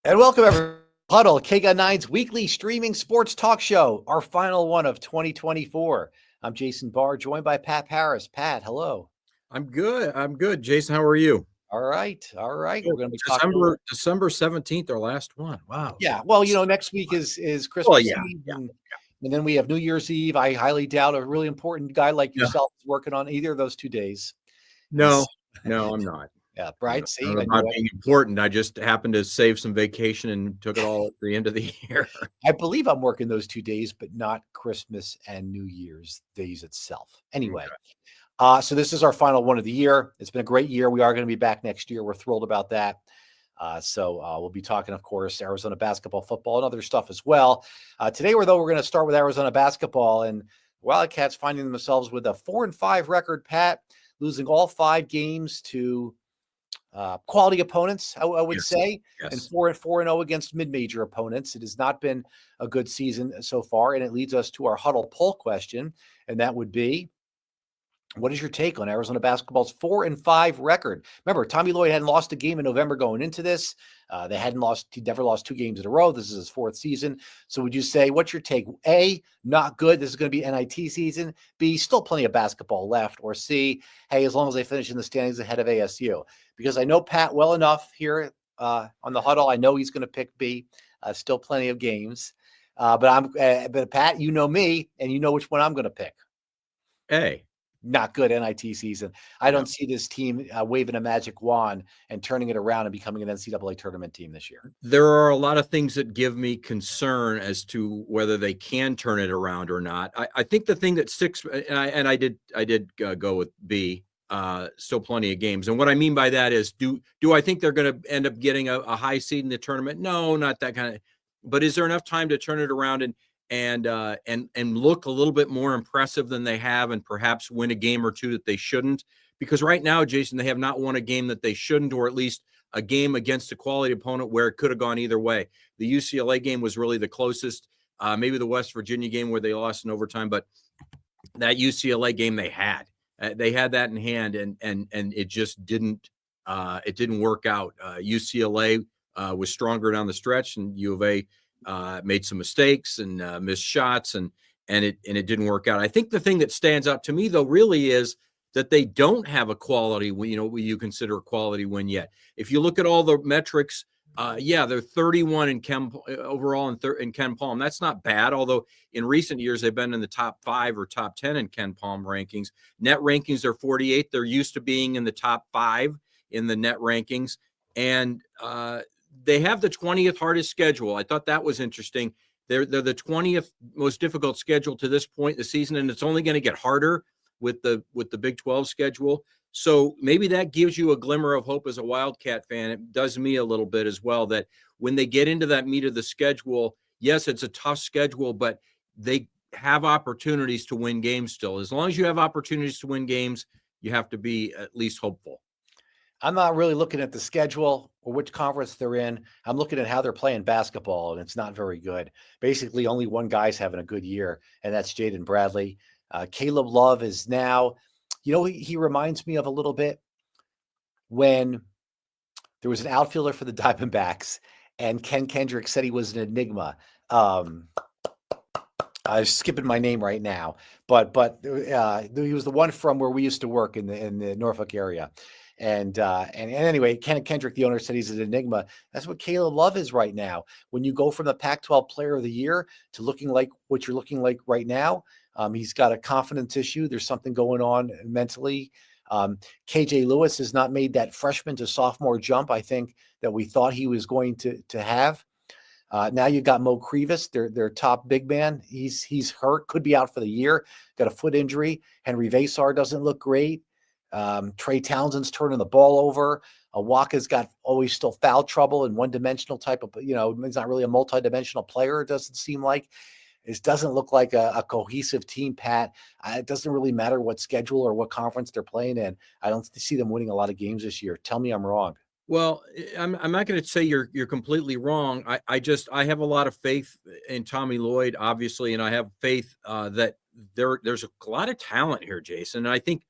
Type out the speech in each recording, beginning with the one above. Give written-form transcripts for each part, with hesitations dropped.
And welcome everyone to Huddle, KGUN9's weekly streaming sports talk show, our final one of 2024. I'm Jason Barr, joined by Pat Parris. Pat, hello. I'm good. I'm good. Jason, how are you? All right. We're going to be talking a December little. December 17th, our last one. Wow. Yeah. Well, next week is Well, Christmas yeah, Eve, yeah, and then we have New Year's Eve. I highly doubt a really important guy like yeah. yourself is working on either of those 2 days. And No, no, I'm not. yeah, I'm right. not, See, I'm I knew about it. being important. I just happened to save some vacation and took it all at the end of the year. I believe I'm working those 2 days, but not Christmas and New Year's days itself. Anyway. So this is our final one of the year. It's been a great year. We are going to be back next year. We're thrilled about that. We'll be talking, of course, Arizona basketball, football, and other stuff as well. Today, we're going to start with Arizona basketball, and Wildcats finding themselves with a 4-5 record. Pat, losing all 5 games to quality opponents, I would Yes, say, and yes. 4-0 against mid-major opponents. It has not been a good season so far, and it leads us to our Huddle poll question, and that would be: what is your take on Arizona basketball's 4-5 record? Remember, Tommy Lloyd hadn't lost a game in November going into this. He never lost 2 games in a row. This is his 4th season. So would you say, what's your take? A, not good. This is going to be NIT season. B, still plenty of basketball left. Or C, hey, as long as they finish in the standings ahead of ASU. Because I know Pat well enough here on the Huddle. I know he's going to pick B. Still plenty of games. But Pat, you know me, and you know which one I'm going to pick. A. Not good NIT season. I No. don't see this team waving a magic wand and turning it around and becoming an NCAA tournament team this year. There are a lot of things that give me concern as to whether they can turn it around or not. I think the thing that sticks, and I did go with B. Still plenty of games, and what I mean by that is, do I think they're going to end up getting a high seed in the tournament? No, not that kind of. But is there enough time to turn it around and look a little bit more impressive than they have, and perhaps win a game or two that they shouldn't? Because right now, Jason, they have not won a game that they shouldn't, or at least a game against a quality opponent where it could have gone either way. The UCLA game was really the closest, maybe the West Virginia game where they lost in overtime, but that UCLA game they had that in hand, and it just didn't work out. UCLA was stronger down the stretch, and U of A made some mistakes and missed shots, and it didn't work out. I think the thing that stands out to me though really is that they don't have a quality, what you consider a quality win yet. If you look at all the metrics, they're 31 in overall in Ken Palm. That's not bad, although in recent years they've been in the top 5 or top 10 in Ken Palm rankings. Net rankings are 48. They're used to being in the top 5 in the net rankings, and they have the 20th hardest schedule. I thought that was interesting. They're the 20th most difficult schedule to this point in the season, and it's only going to get harder with the Big 12 schedule. So maybe that gives you a glimmer of hope as a Wildcat fan. It does me a little bit as well, that when they get into that meat of the schedule, yes, it's a tough schedule, but they have opportunities to win games still. As long as you have opportunities to win games, you have to be at least hopeful. I'm not really looking at the schedule or which conference they're in. I'm looking at how they're playing basketball, and it's not very good. Basically, only one guy's having a good year, and that's Jaden Bradley. Caleb Love is now, he reminds me of a little bit when there was an outfielder for the Diamondbacks, and Ken Kendrick said he was an enigma. I'm skipping my name right now, but he was the one from where we used to work in the Norfolk area. And anyway, Ken Kendrick, the owner, said he's an enigma. That's what Caleb Love is right now. When you go from the Pac-12 Player of the Year to looking like what you're looking like right now, he's got a confidence issue. There's something going on mentally. KJ Lewis has not made that freshman to sophomore jump, I think, that we thought he was going to have. Now you got Mo Crevis, their top big man. He's hurt, could be out for the year. Got a foot injury. Henry Vasar doesn't look great. Trey Townsend's turning the ball over. Waka's got always still foul trouble and one-dimensional type of, he's not really a multi-dimensional player, it doesn't seem like. It doesn't look like a cohesive team, Pat. It doesn't really matter what schedule or what conference they're playing in. I don't see them winning a lot of games this year. Tell me I'm wrong. Well, I'm not going to say you're completely wrong. I have a lot of faith in Tommy Lloyd, obviously, and I have faith that there's a lot of talent here, Jason. And I think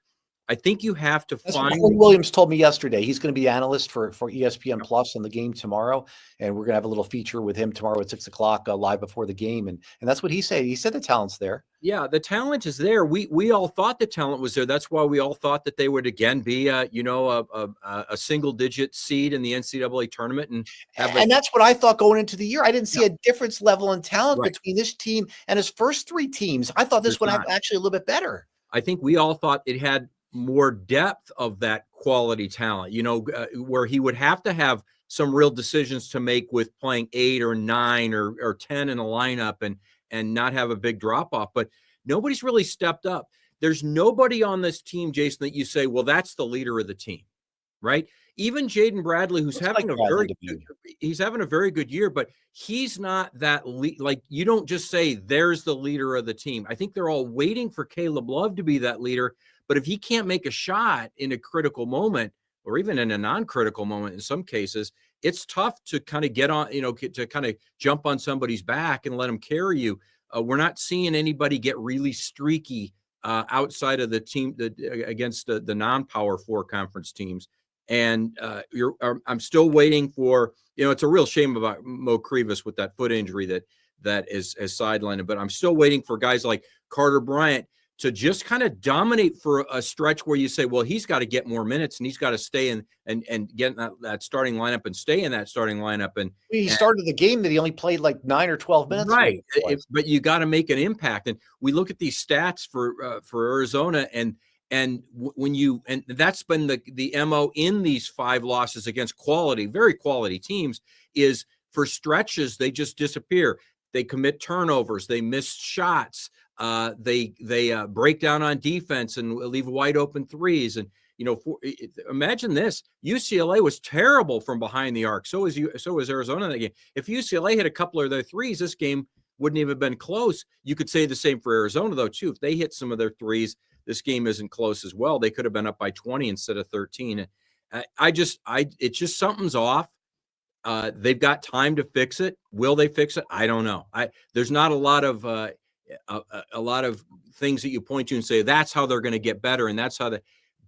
I think you have to That's what find. Corey Williams told me yesterday. He's going to be analyst for ESPN Plus on the game tomorrow, and we're going to have a little feature with him tomorrow at 6 o'clock live before the game. And that's what he said. He said the talent's there. Yeah, the talent is there. We all thought the talent was there. That's why we all thought that they would again be a single digit seed in the NCAA tournament and have And that's what I thought going into the year. I didn't see Yeah. a difference level in talent Right. between this team and his first three teams. I thought this There's one not. actually a little bit better. I think we all thought it had more depth of that quality talent, where he would have to have some real decisions to make with playing 8 or 9 or 10 in a lineup and not have a big drop off. But nobody's really stepped up. There's nobody on this team, Jason, that you say, well, that's the leader of the team, right? Even Jaden Bradley, who's Looks having like a Bradley very to me. he's having a very good year, but he's not that like you don't just say there's the leader of the team. I think they're all waiting for Caleb Love to be that leader, but if he can't make a shot in a critical moment or even in a non-critical moment in some cases, it's tough to kind of get on, to kind of jump on somebody's back and let them carry you. We're not seeing anybody get really streaky outside of the team against the non-power 4 conference teams. And I'm still waiting for, it's a real shame about Mo Krivas with that foot injury that is sidelined, but I'm still waiting for guys like Carter Bryant to just kind of dominate for a stretch where you say, well, he's got to get more minutes and he's got to stay in and get in that starting lineup and stay in that starting lineup. And He started the game that he only played like 9 or 12 minutes. Right. But you got to make an impact. And we look at these stats for Arizona and that's been the MO in these 5 losses against very quality teams is for stretches, they just disappear. They commit turnovers. They miss shots. They break down on defense and leave wide open threes. And, imagine this, UCLA was terrible from behind the arc. So was Arizona in that game. If UCLA hit a couple of their threes, this game wouldn't even have been close. You could say the same for Arizona though, too. If they hit some of their threes, this game isn't close as well. They could have been up by 20 instead of 13. It's just something's off. They've got time to fix it. Will they fix it? I don't know. There's not a lot of things that you point to and say that's how they're going to get better, and that's how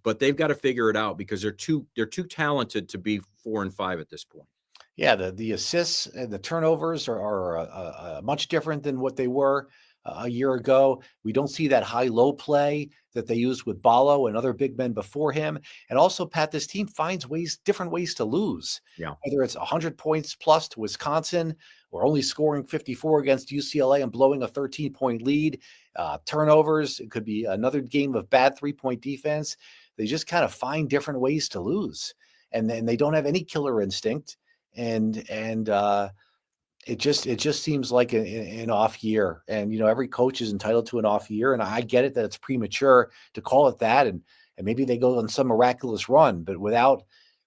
but they've got to figure it out because they're too talented to be 4 and 5 at this point. Yeah, the assists and the turnovers are much different than what they were a year ago. We don't see that high-low play that they used with Ballo and other big men before him. And also, Pat, this team finds different ways to lose. Yeah. Whether it's 100 points plus to Wisconsin or only scoring 54 against UCLA and blowing a 13-point lead, turnovers, it could be another game of bad 3-point defense. They just kind of find different ways to lose. And then they don't have any killer instinct. And it just seems like an off year. And, every coach is entitled to an off year. And I get it that it's premature to call it that. And maybe they go on some miraculous run, but without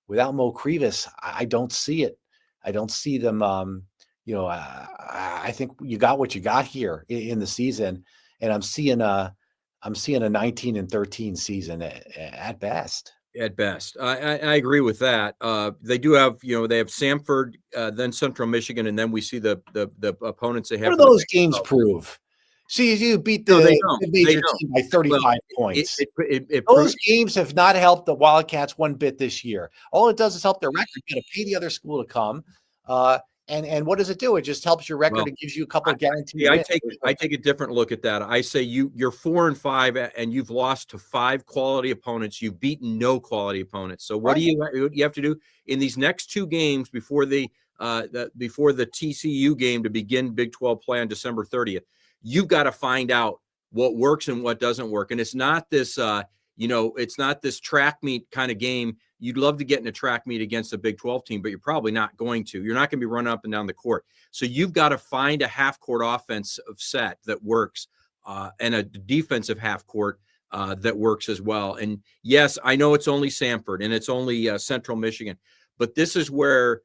Mo Krivas, I don't see it. I don't see them. I think you got what you got here in the season. And I'm seeing a 19-13 season at best. At best. I agree with that. They do have, they have Samford, then Central Michigan, and then we see the opponents they have. What do those games prove? See, you beat the major team by 35 points. Those games have not helped the Wildcats one bit this year. All it does is help their record. You got to pay the other school to come. And what does it do? It just helps your record. It gives you a couple of guaranteed wins. I take a different look at that. I say you're 4 and 5 and you've lost to 5 quality opponents. You've beaten no quality opponents. So what do you have to do in these next 2 games before the TCU game to begin Big 12 play on December 30th? You've got to find out what works and what doesn't work. And it's not this it's not this track meet kind of game. You'd love to get in a track meet against a Big 12 team, but you're probably not going to. You're not going to be running up and down the court. So you've got to find a half-court offensive set that works and a defensive half-court that works as well. And, yes, I know it's only Samford and it's only Central Michigan, but this is where,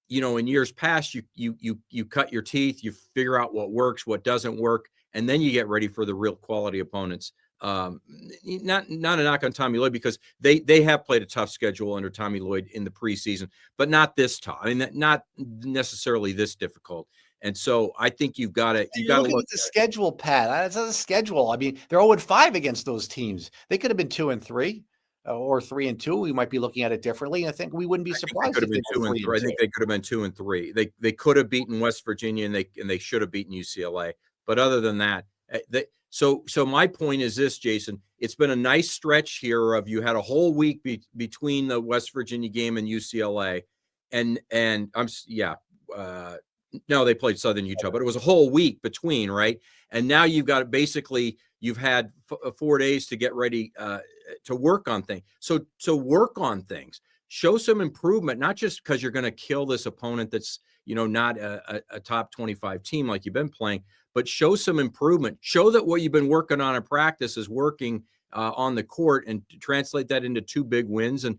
in years past, you cut your teeth, you figure out what works, what doesn't work, and then you get ready for the real quality opponents. Not a knock on Tommy Lloyd because they have played a tough schedule under Tommy Lloyd in the preseason, but not this tough. I mean, not necessarily this difficult. And so I think you've got to look at the schedule, Pat. It's not a schedule. I mean, they're 0-5 against those teams. They could have been 2 and 3. or 3-2, we might be looking at it differently. And I think we wouldn't be I think they surprised could if have they been go 2-3. I 3-2. think they could have been 2-3. They could have beaten West Virginia, and they should have beaten UCLA. But other than that, so my point is this, Jason. It's been a nice stretch here of you had a whole week between the West Virginia game and UCLA, and no, they played Southern Utah, but it was a whole week between, right? And now you've got basically you've had 4 days to get ready to work on things. So work on things. Show some improvement, not just because you're going to kill this opponent that's not a top 25 team like you've been playing, but show some improvement. Show that what you've been working on in practice is working on the court, and translate that into 2 big wins and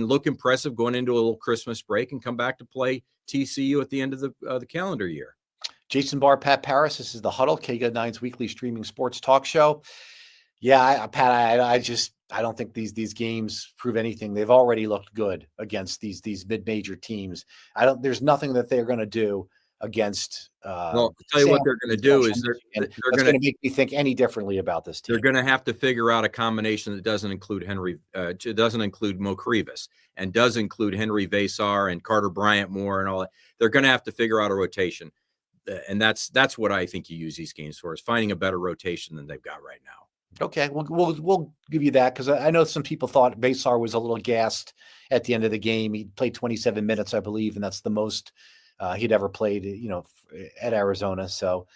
look impressive going into a little Christmas break and come back to play TCU at the end of the calendar year. Jason Barr, Pat Parris. This is the Huddle, KGUN9's weekly streaming sports talk show. Yeah, Pat, I don't think these games prove anything. They've already looked good against these mid-major teams. There's nothing that they're going to do against. Well, I'll tell you what they're going to do is they're going to make me think any differently about this team. They're going to have to figure out a combination that doesn't include doesn't include Mo Krivas, and does include Henry Vasar and Carter Bryant more and all that. They're going to have to figure out a rotation, and that's what I think you use these games for, is finding a better rotation than they've got right now. Okay, we'll give you that, because I know some people thought Vasar was a little gassed at the end of the game. He played 27 minutes, I believe, and that's the most he'd ever played, at Arizona. So,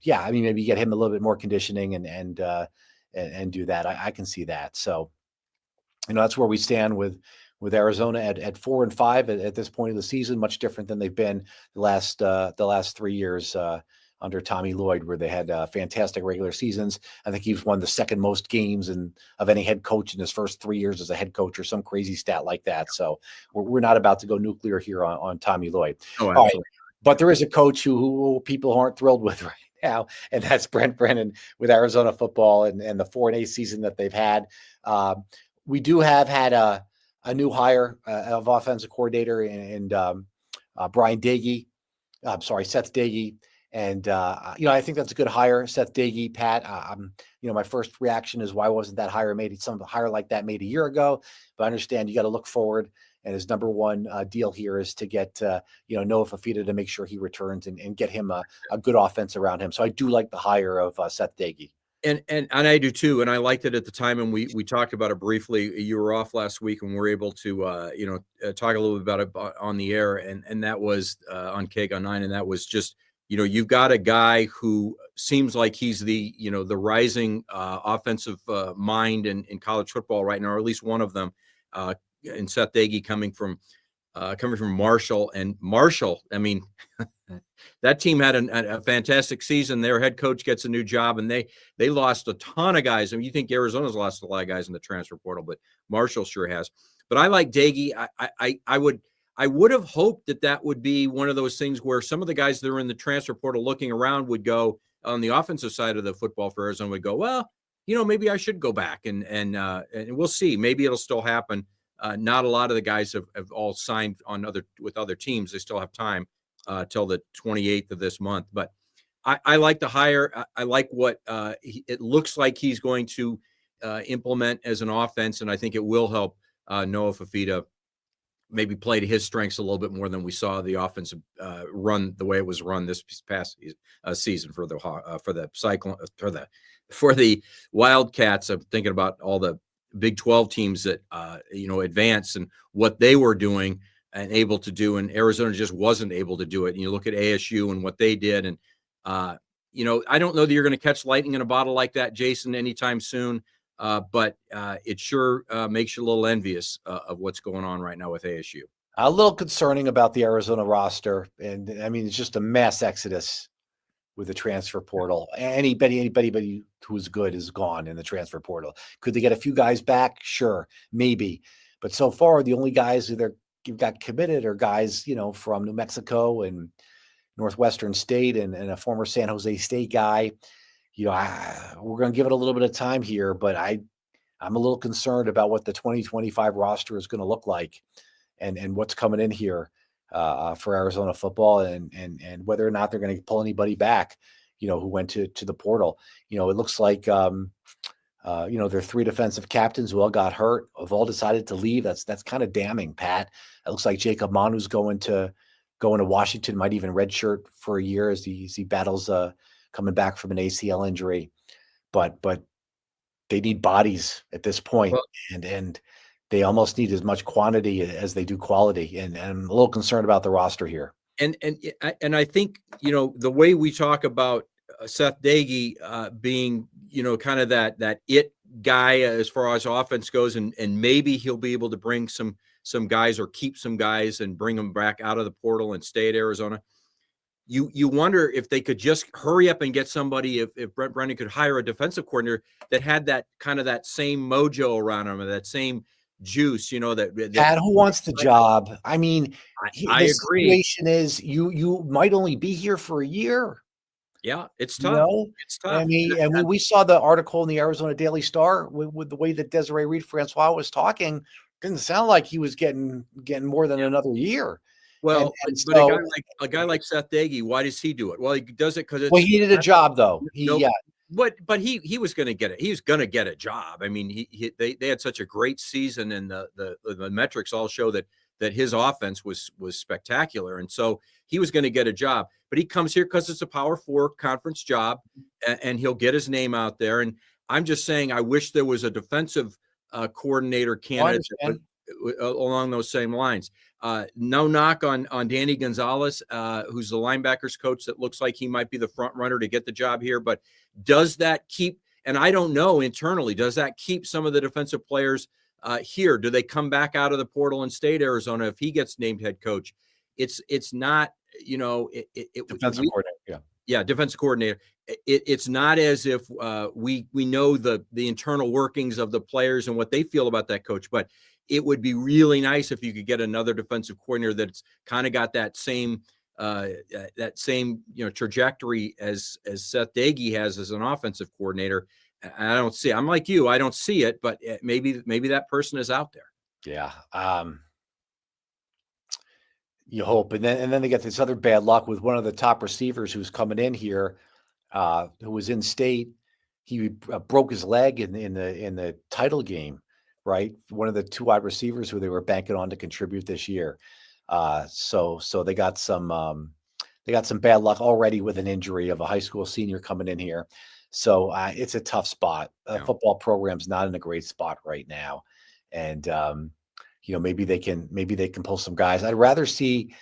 yeah, I mean, maybe get him a little bit more conditioning and do that. I can see that. So, that's where we stand with Arizona at 4-5 at this point of the season. Much different than they've been the last 3 years under Tommy Lloyd, where they had fantastic regular seasons. I think he's won the second most games of any head coach in his first 3 years as a head coach, or some crazy stat like that. So we're not about to go nuclear here on Tommy Lloyd. Oh, absolutely. Right. But there is a coach who people aren't thrilled with right now, and that's Brent Brennan with Arizona football and the 4-8 season that they've had. We do have had a new hire of offensive coordinator and Brian Dagey. I'm sorry, Seth Dagey. And, I think that's a good hire, Seth Dagey, Pat. My first reaction is, why wasn't that hire made, some hire like that made a year ago? But I understand you got to look forward. And his number one deal here is to get, Noah Fafita to make sure he returns and get him a good offense around him. So I do like the hire of Seth Dagey. And I do too. And I liked it at the time. And we talked about it briefly. You were off last week, and we were able to, talk a little bit about it on the air. And that was on KGUN9. And that was just, you've got a guy who seems like he's the rising offensive mind in college football right now, or at least one of them. And Seth Dagey coming from Marshall. And Marshall, I mean, that team had a fantastic season. Their head coach gets a new job, and they lost a ton of guys. I mean, you think Arizona's lost a lot of guys in the transfer portal, but Marshall sure has. But I like Dagey. I would have hoped that would be one of those things where some of the guys that are in the transfer portal looking around would go, on the offensive side of the football for Arizona, would go, well, maybe I should go back and we'll see. Maybe it'll still happen. Not a lot of the guys have all signed with other teams. They still have time till the 28th of this month. But I like the hire. I like what it looks like he's going to implement as an offense, and I think it will help Noah Fafita maybe play to his strengths a little bit more than we saw the offensive run the way it was run this past season for the Cyclone, for the Wildcats. I'm thinking about all the Big 12 teams that advance and what they were doing and able to do, and Arizona just wasn't able to do it. And you look at ASU and what they did, and I don't know that you're going to catch lightning in a bottle like that, Jason, anytime soon. But it sure makes you a little envious of what's going on right now with ASU. A little concerning about the Arizona roster. And I mean, it's just a mass exodus with the transfer portal. Anybody who's good is gone in the transfer portal. Could they get a few guys back? Sure, maybe. But so far, the only guys you've got committed are guys, from New Mexico and Northwestern State and a former San Jose State guy. We're going to give it a little bit of time here, but I'm a little concerned about what the 2025 roster is going to look like and what's coming in here for Arizona football and whether or not they're going to pull anybody back, who went to the portal. It looks like Their three defensive captains who all got hurt have all decided to leave. That's kind of damning, Pat. It looks like Jacob Manu's going to Washington, might even redshirt for a year as he battles coming back from an ACL injury. But they need bodies at this point, and they almost need as much quantity as they do quality. And I'm a little concerned about the roster here. And I think, the way we talk about Seth Dagey being, kind of that it guy as far as offense goes, and maybe he'll be able to bring some guys or keep some guys and bring them back out of the portal and stay at Arizona. You wonder if they could just hurry up and get somebody, if Brent Brennan could hire a defensive coordinator that had that kind of that same mojo around him, or that same juice, Pat, who wants the job? I mean, I the agree. situation is you might only be here for a year. Yeah, it's tough. It's tough. I mean, we saw the article in the Arizona Daily Star with the way that Desiree Reed-Francois was talking. Didn't sound like he was getting more than another year. Well, and but so, a guy like Seth Dagey, why does he do it? Well, he does it because it's. well, he needed a job though. But he was going to get it. He was going to get a job. I mean, they had such a great season, and the metrics all show that his offense was spectacular, and so he was going to get a job. But he comes here because it's a Power 4 conference job, and he'll get his name out there. And I'm just saying, I wish there was a defensive coordinator candidate along those same lines. No knock on Danny Gonzalez, who's the linebackers coach that looks like he might be the front runner to get the job here. But does that keep, and I don't know internally, does that keep some of the defensive players here? Do they come back out of the portal and stay at Arizona if he gets named head coach? It's not, defensive coordinator. Yeah, defensive coordinator. It's not as if we know the internal workings of the players and what they feel about that coach, but it would be really nice if you could get another defensive coordinator that's kind of got that same trajectory as Seth Dagey has as an offensive coordinator. I don't see. I'm like you. I don't see it, but maybe that person is out there. Yeah. You hope, and then they get this other bad luck with one of the top receivers who's coming in here, who was in state. He broke his leg in the title game, right? One of the two wide receivers who they were banking on to contribute this year. So they got some bad luck already with an injury of a high school senior coming in here. So it's a tough spot. Football program's not in a great spot right now, and maybe they can pull some guys. I'd rather see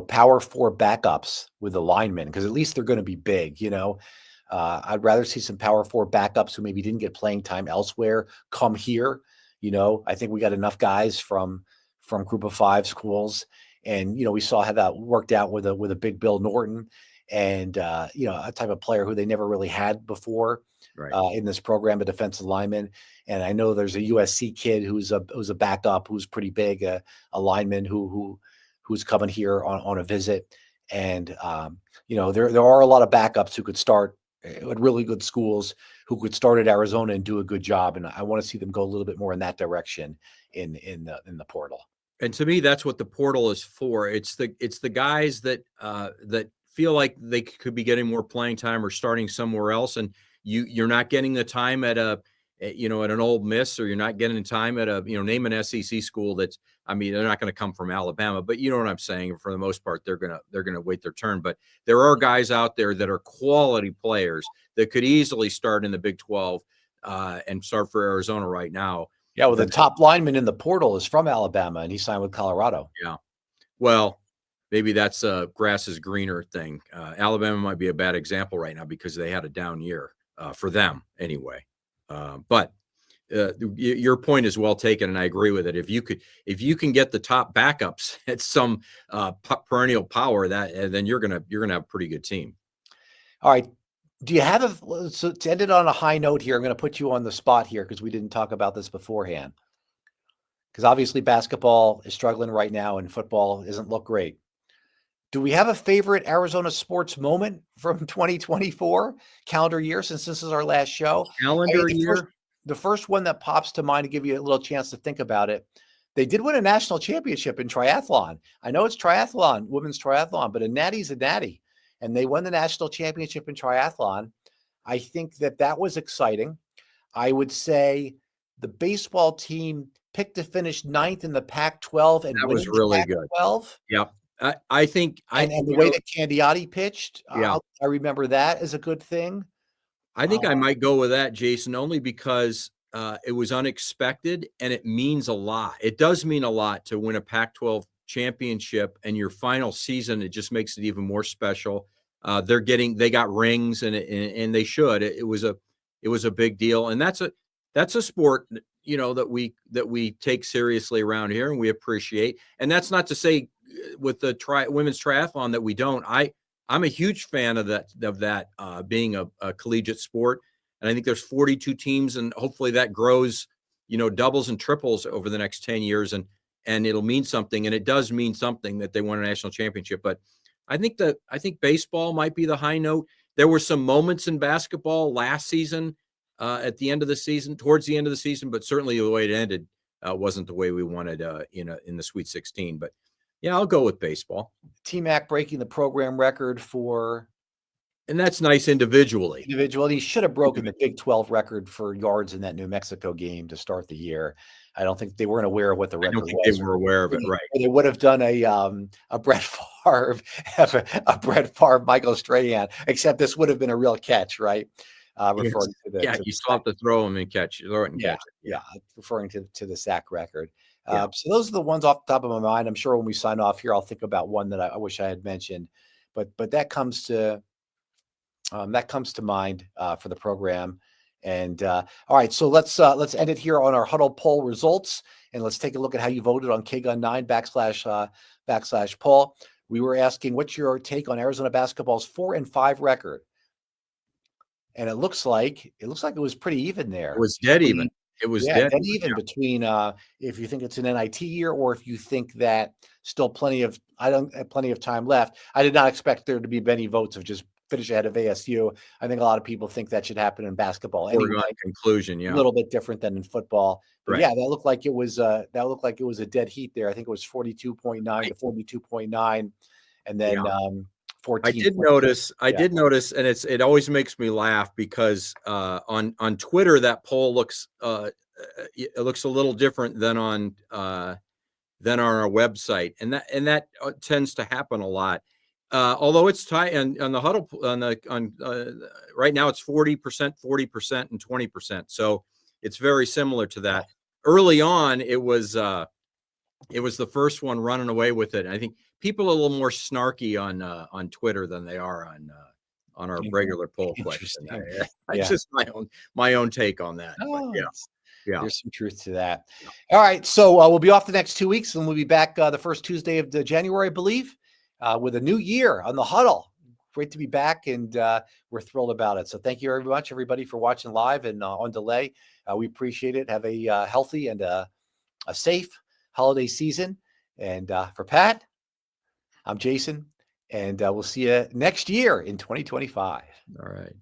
Power 4 backups with the linemen, because at least they're going to be big. I'd rather see some Power 4 backups who maybe didn't get playing time elsewhere come here. I think we got enough guys from Group of 5 schools, and we saw how that worked out with a big Bill Norton, and a type of player who they never really had before. Right. In this program, a defensive lineman. And I know there's a USC kid who's a backup, who's pretty big, a lineman who's coming here on a visit. And there are a lot of backups who could start at really good schools, who could start at Arizona and do a good job. And I want to see them go a little bit more in that direction in the portal. And to me, that's what the portal is for. It's the guys that feel like they could be getting more playing time or starting somewhere else, and you're not getting the time at an Ole Miss, or you're not getting the time at name an SEC school that's, I mean, they're not going to come from Alabama, but you know what I'm saying? For the most part, they're going to wait their turn. But there are guys out there that are quality players that could easily start in the Big 12 and start for Arizona right now. Yeah, well, the top lineman in the portal is from Alabama, and he signed with Colorado. Yeah. Well, maybe that's a grass is greener thing. Alabama might be a bad example right now because they had a down year for them anyway. But your point is well taken, and I agree with it. If you can get the top backups at some perennial power, then you're gonna have a pretty good team. All right. Do you have so to end it on a high note here? I'm going to put you on the spot here because we didn't talk about this beforehand. Because obviously basketball is struggling right now, and football doesn't look great. Do we have a favorite Arizona sports moment from 2024 calendar year, since this is our last show? Calendar year? The first one that pops to mind, to give you a little chance to think about it, they did win a national championship in triathlon. I know it's triathlon, women's triathlon, but a natty's a natty. And they won the national championship in triathlon. I think that was exciting. I would say the baseball team picked to finish 9th in the Pac-12 and That was winning the really good. Pac-12. Yep. I think And the way that Candiotti pitched, yeah. I remember that as a good thing. I think I might go with that, Jason, only because it was unexpected and it means a lot. It does mean a lot to win a Pac-12 championship and your final season. It just makes it even more special. They got rings and they should. It was a big deal, and that's a sport that we take seriously around here and we appreciate. And that's not to say with the women's triathlon that we don't. I'm a huge fan of that being a collegiate sport. And I think there's 42 teams and hopefully that grows, doubles and triples over the next 10 years and it'll mean something. And it does mean something that they won a national championship. But I think baseball might be the high note. There were some moments in basketball last season at the end of the season, towards the end of the season, but certainly the way it ended wasn't the way we wanted in the Sweet 16. But yeah, I'll go with baseball. T-Mac breaking the program record for. And that's nice individually. He should have broken the Big 12 record for yards in that New Mexico game to start the year. I don't think they weren't aware of what the record was. I don't think they were aware of it, right? They would have done a Brett Favre, Michael Strahan, except this would have been a real catch, right? Referring to the you still have to throw them and catch, throw it and catch it. Yeah, referring to the sack record. So those are the ones off the top of my mind. I'm sure when we sign off here, I'll think about one that I wish I had mentioned, but that comes to mind for the program. And all right, so let's end it here on our Huddle poll results, and let's take a look at how you voted on KGUN 9 / poll. We were asking, what's your take on Arizona basketball's 4-5 record? And it looks like it was pretty even there. It was dead even. It was dead even between if you think it's an NIT year or if you think that still plenty of time left. I did not expect there to be many votes of just finish ahead of ASU. I think a lot of people think that should happen in basketball anyway. Conclusion, a little bit different than in football. But right. Yeah, that looked like it was a dead heat there. I think it was 42.9 to 42.9, and then 14. I did notice, and it always makes me laugh because on Twitter that poll looks it looks a little different than on our website, and that tends to happen a lot. Although it's tight on the Huddle right now it's 40%, 40%, and 20%. So it's very similar to that. Early on, it was the first one running away with it. I think people are a little more snarky on Twitter than they are on our regular poll question. It's just my own take on that. Yeah, there's some truth to that. All right, so we'll be off the next 2 weeks, and we'll be back the first Tuesday of January, I believe, with a new year on the Huddle. Great to be back, and we're thrilled about it. So thank you very much, everybody, for watching live and on delay. We appreciate it. Have a healthy and a safe holiday season. And for Pat, I'm Jason, and we'll see you next year in 2025. All right.